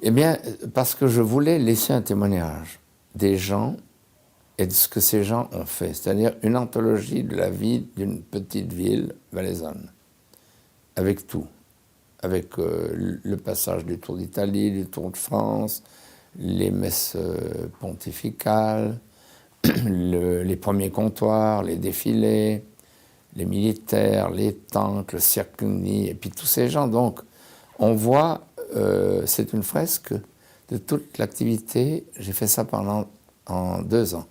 Eh bien, parce que je voulais laisser un témoignage des gens et de ce que ces gens ont fait, c'est-à-dire une anthologie de la vie d'une petite ville valaisanne, avec tout, avec le passage du Tour d'Italie, du Tour de France, les messes pontificales, les premiers comptoirs, les défilés, les militaires, les tanks, le cirque uni, et puis tous ces gens. Donc, on voit, c'est une fresque de toute l'activité. J'ai fait ça en 2 ans,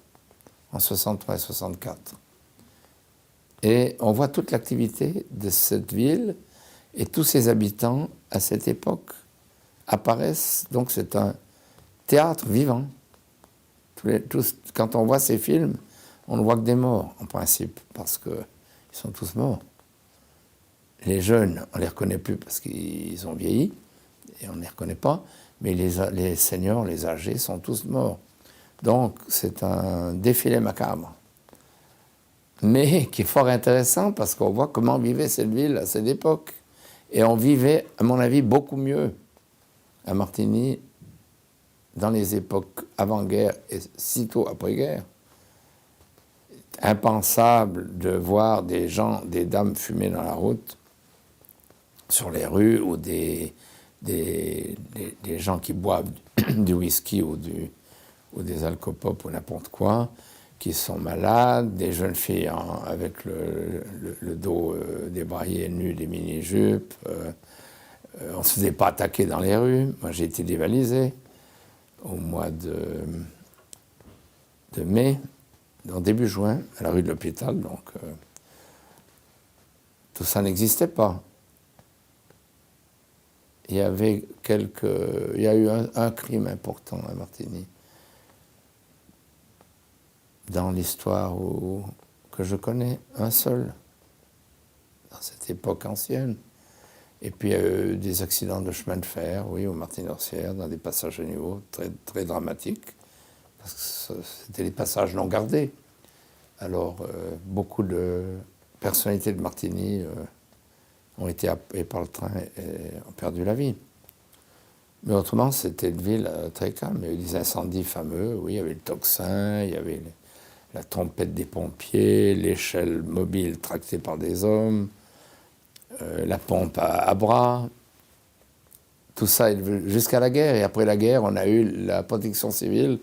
en 63 et 64. Et on voit toute l'activité de cette ville et tous ses habitants à cette époque apparaissent. Donc c'est un théâtre vivant. Quand on voit ces films, on ne voit que des morts, en principe, parce qu'ils sont tous morts. Les jeunes, on ne les reconnaît plus parce qu'ils ont vieilli, et on ne les reconnaît pas, mais les seniors, les âgés, sont tous morts. Donc, c'est un défilé macabre, mais qui est fort intéressant parce qu'on voit comment vivait cette ville à cette époque. Et on vivait, à mon avis, beaucoup mieux à Martigny dans les époques avant-guerre et sitôt après-guerre. Impensable de voir des gens, des dames fumer dans la route, sur les rues, ou des gens qui boivent du whisky ou des alcopopes ou n'importe quoi, qui sont malades, des jeunes filles avec le dos débraillé, nu, des mini-jupes. On ne se faisait pas attaquer dans les rues. Moi, j'ai été dévalisé au mois de mai, en début juin, à la rue de l'Hôpital. Donc, tout ça n'existait pas. Il y a eu un crime important à Martigny dans l'histoire que je connais, un seul, dans cette époque ancienne. Et puis il y a eu des accidents de chemin de fer, oui, au Martigny-Orsières, dans des passages à niveau très, très dramatiques, parce que c'était des passages non gardés. Alors, beaucoup de personnalités de Martigny ont été happées par le train et ont perdu la vie. Mais autrement, c'était une ville très calme. Il y a eu des incendies fameux, oui, il y avait le tocsin, il y avait la trompette des pompiers, l'échelle mobile tractée par des hommes, la pompe à bras. Tout ça jusqu'à la guerre. Et après la guerre, on a eu la protection civile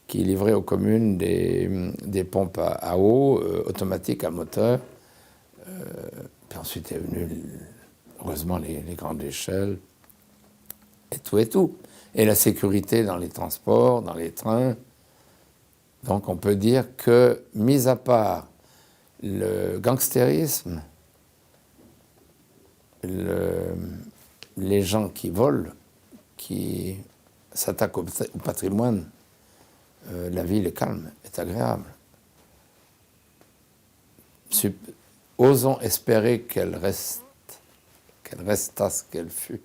qui livrait aux communes des pompes à eau automatiques à moteur. Puis ensuite est venu, heureusement, les grandes échelles. Et tout et tout. Et la sécurité dans les transports, dans les trains. Donc on peut dire que, mis à part le gangstérisme, les gens qui volent, qui s'attaquent au patrimoine, la ville est calme, est agréable. Osons espérer qu'elle resta ce qu'elle fut.